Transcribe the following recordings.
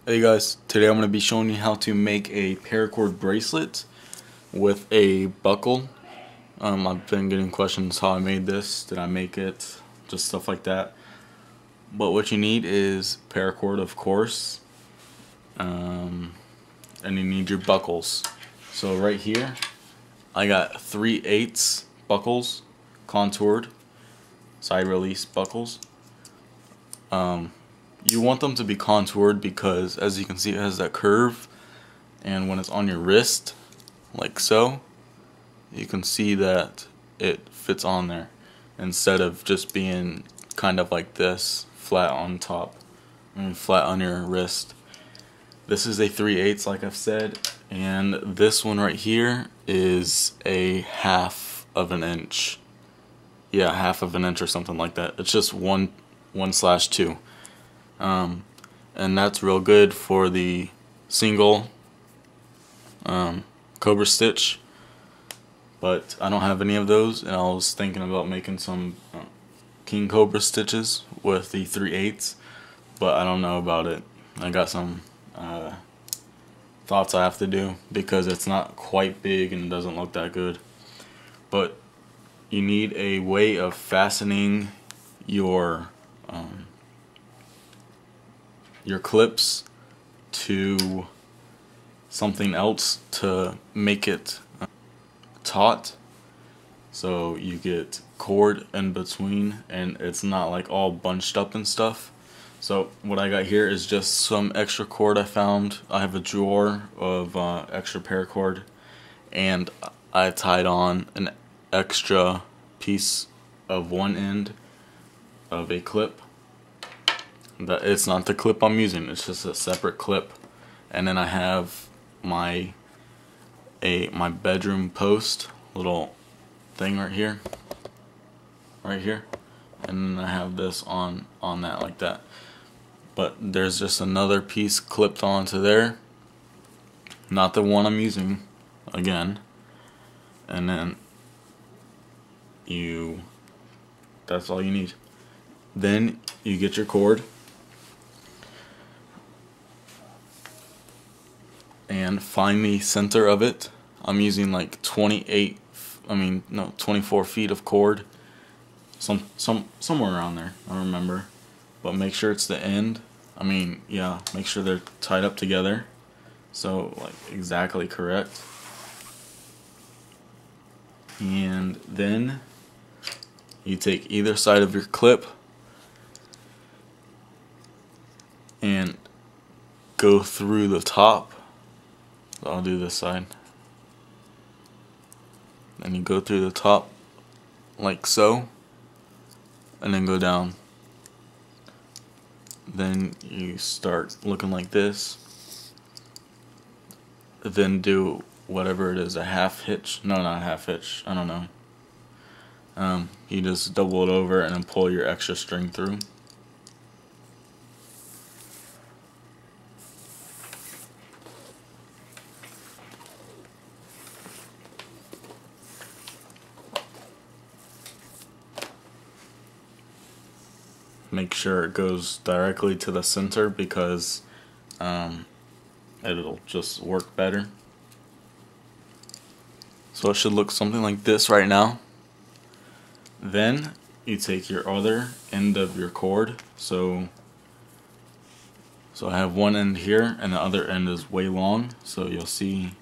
Hey guys, today I'm going to be showing you how to make a paracord bracelet with a buckle. I've been getting questions how I made this, did I make it, just stuff like that. But what you need is paracord, of course, and you need your buckles. So right here, I got 3/8 buckles, contoured, side release buckles. You want them to be contoured because, as you can see, it has that curve, and when it's on your wrist, like so, you can see that it fits on there instead of just being kind of like this, flat on top, and flat on your wrist. This is a 3/8, like I've said, and this one right here is a 1/2 of an inch. Yeah, 1/2 of an inch or something like that. It's just 1/2. And that's real good for the single cobra stitch, but I don't have any of those, and I was thinking about making some king cobra stitches with the 3/8, but I don't know about it. I got some thoughts I have to do because it's not quite big and it doesn't look that good. But you need a way of fastening your clips to something else to make it taut, so you get cord in between and it's not like all bunched up and stuff. So what I got here is just some extra cord I found. I have a drawer of extra paracord, and I tied on an extra piece of one end of a clip. It's not the clip I'm using, it's just a separate clip. And then I have my bedroom post little thing right here, and then I have this on that, like that. But there's just another piece clipped onto there, not the one I'm using again. And then that's all you need. Then you get your cord and find the center of it. I'm using like 24 feet of cord, somewhere around there, I don't remember, but make sure it's the end. Make sure they're tied up together, so like exactly correct. And then you take either side of your clip and go through the top. So I'll do this side. And you go through the top like so, and then go down. Then you start looking like this. Then do whatever it is, a half hitch. No, not a half hitch. I don't know. You just double it over and then pull your extra string through. Make sure it goes directly to the center because it'll just work better. So it should look something like this right now. Then you take your other end of your cord. So I have one end here and the other end is way long, so you'll see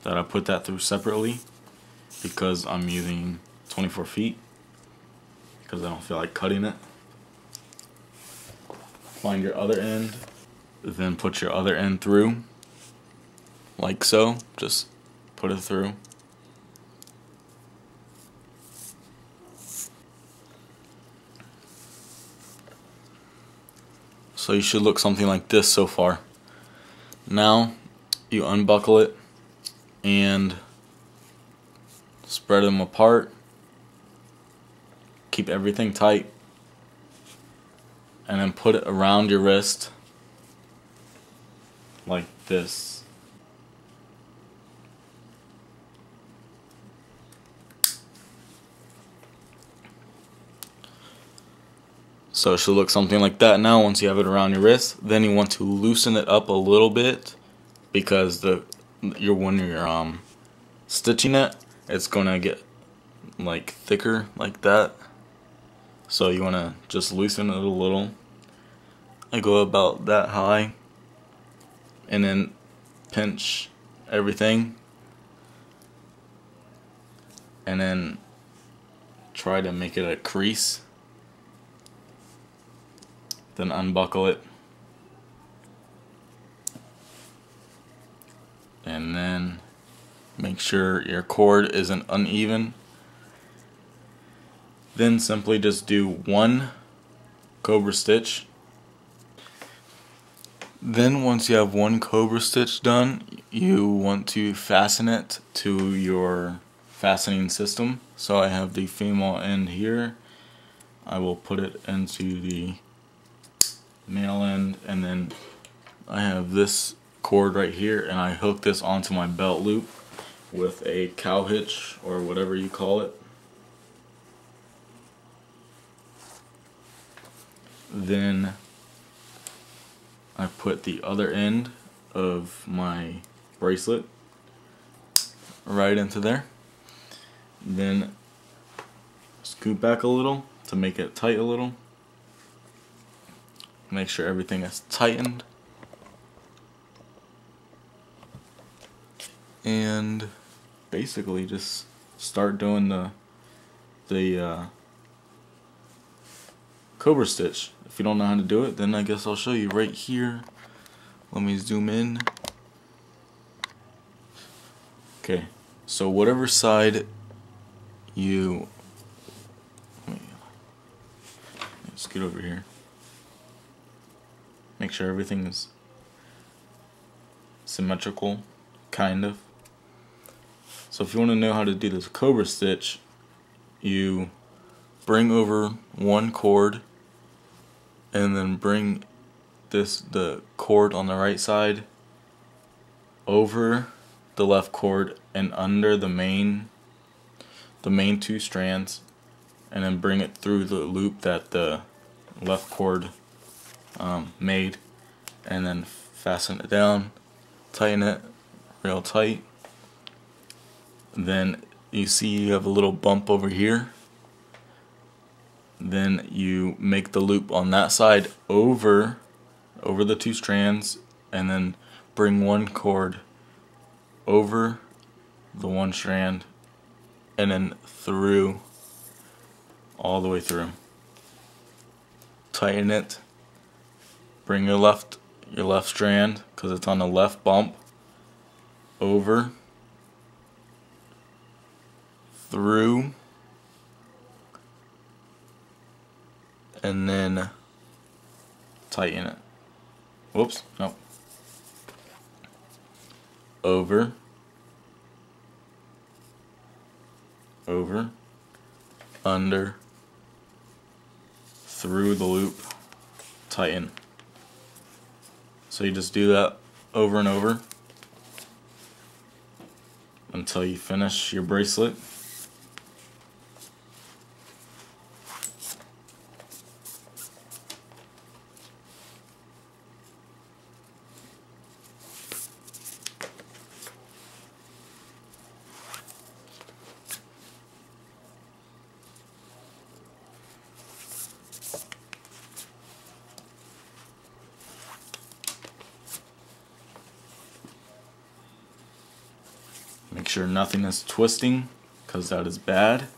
that I put that through separately because I'm using 24 feet because I don't feel like cutting it. Find your other end, then put your other end through like so. Just put it through. So you should look something like this so far. Now you unbuckle it and spread them apart. Keep everything tight, and then put it around your wrist like this. So it should look something like that now once you have it around your wrist. Then you want to loosen it up a little bit because when you're stitching it, it's gonna get like thicker like that. So you want to just loosen it a little. I go about that high and then pinch everything and then try to make it a crease, then unbuckle it, and then make sure your cord isn't uneven. Then simply just do one cobra stitch. Then once you have one cobra stitch done, you want to fasten it to your fastening system. So I have the female end here. I will put it into the male end, and then I have this cord right here, and I hook this onto my belt loop with a cow hitch or whatever you call it. Then I put the other end of my bracelet right into there. Then scoot back a little to make it tight a little. Make sure everything is tightened. And basically just start doing the cobra stitch. If you don't know how to do it, then I guess I'll show you right here. Let me zoom in. Okay, so whatever side you, let's get over here. Make sure everything is symmetrical, kind of. So if you want to know how to do this cobra stitch, you bring over one cord and then bring the cord on the right side over the left cord and under the main two strands, and then bring it through the loop that the left cord made, and then fasten it down, tighten it real tight. Then you see you have a little bump over here. Then you make the loop on that side over the two strands, and then bring one cord over the one strand and then through, all the way through. Tighten it. Bring your left strand, because it's on the left bump, over, through, and then tighten it. Whoops, no. Over, under, through the loop, tighten. So you just do that over and over until you finish your bracelet. Make sure nothing is twisting, because that is bad.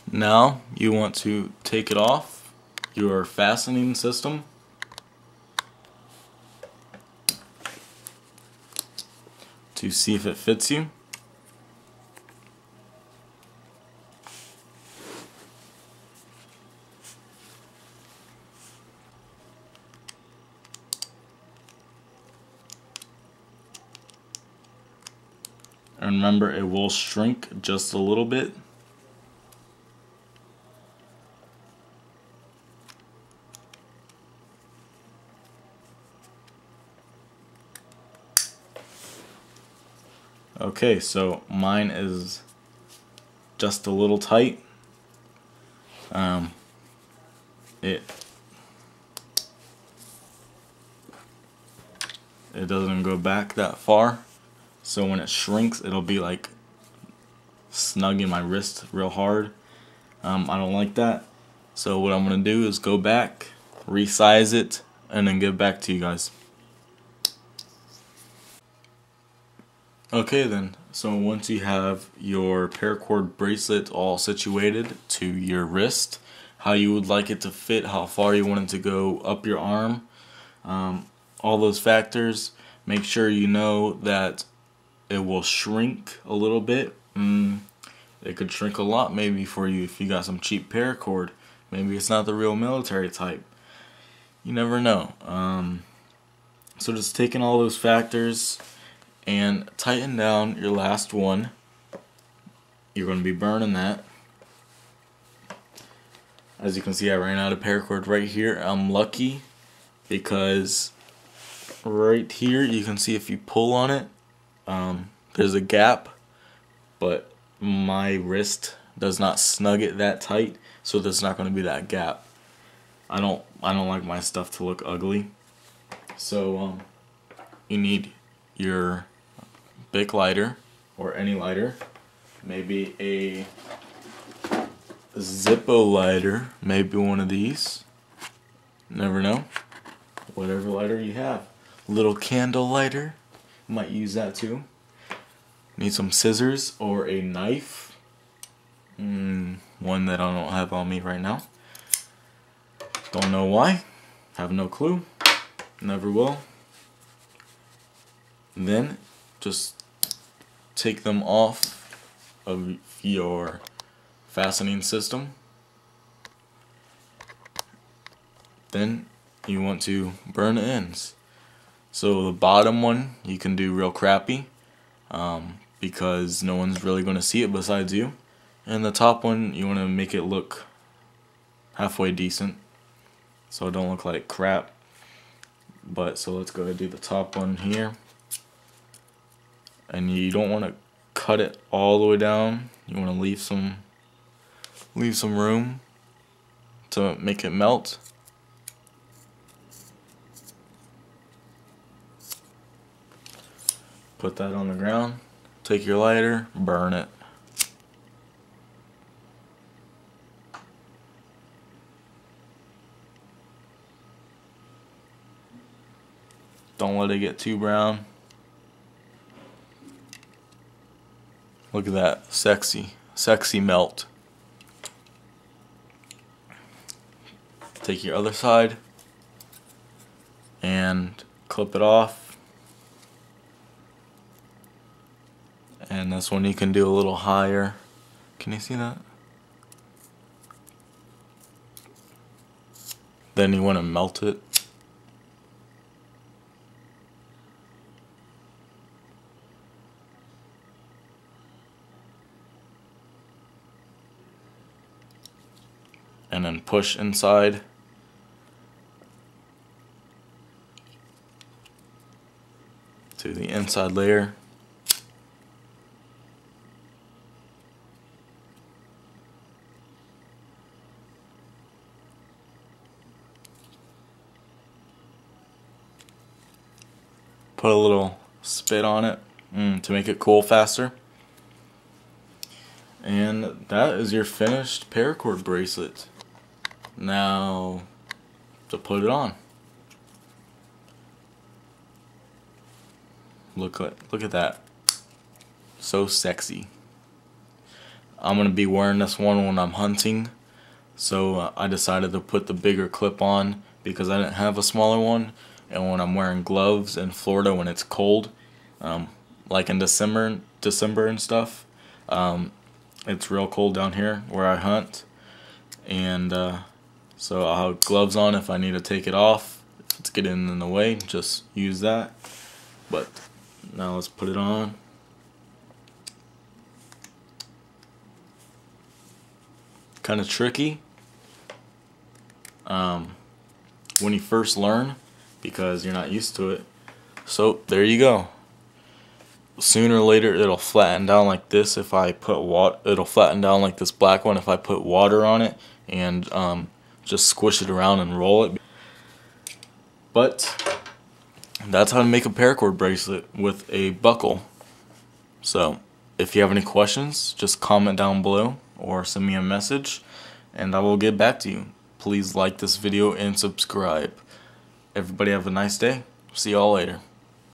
Now you want to take it off your fastening system to see if it fits you. And remember, it will shrink just a little bit. Okay, so mine is just a little tight. It doesn't go back that far, so when it shrinks, it'll be like snug in my wrist real hard. I don't like that. So what I'm gonna do is go back, resize it, and then get back to you guys. Okay then, so once you have your paracord bracelet all situated to your wrist, how you would like it to fit, how far you want it to go up your arm, all those factors, make sure you know that it will shrink a little bit. It could shrink a lot maybe for you if you got some cheap paracord. Maybe it's not the real military type. You never know. So just taking all those factors and tighten down your last one. You're going to be burning that. As you can see, I ran out of paracord right here. I'm lucky because right here you can see if you pull on it, there's a gap, but my wrist does not snug it that tight, so there's not going to be that gap. I don't like my stuff to look ugly. So you need your Bic lighter or any lighter, maybe a Zippo lighter, maybe one of these. Never know. Whatever lighter you have. Little candle lighter, might use that too. Need some scissors or a knife. One that I don't have on me right now. Don't know why. Have no clue. Never will. Then just take them off of your fastening system. Then you want to burn the ends. So the bottom one you can do real crappy, because no one's really going to see it besides you. And the top one you want to make it look halfway decent, so it don't look like crap. But so let's go ahead and do the top one here. And you don't want to cut it all the way down. You want to leave some room to make it melt. Put that on the ground. Take your lighter, burn it. Don't let it get too brown. Look at that, sexy melt. Take your other side and clip it off. And this one you can do a little higher. Can you see that? Then you want to melt it. And then push inside. To the inside layer. Put a little spit on it to make it cool faster. And that is your finished paracord bracelet. Now to put it on. Look at that. So sexy. I'm gonna be wearing this one when I'm hunting, so I decided to put the bigger clip on because I didn't have a smaller one. And when I'm wearing gloves in Florida when it's cold, like in December and stuff, it's real cold down here where I hunt, and so I'll have gloves on if I need to take it off. If it's getting in the way, just use that. But now let's put it on. kind of tricky when you first learn because you're not used to it. So there you go. Sooner or later it'll flatten down like this if I put water. It'll flatten down like this black one if I put water on it and just squish it around and roll it. But that's how to make a paracord bracelet with a buckle. So if you have any questions, just comment down below or send me a message and I will get back to you. Please like this video and subscribe. Everybody have a nice day. See y'all later.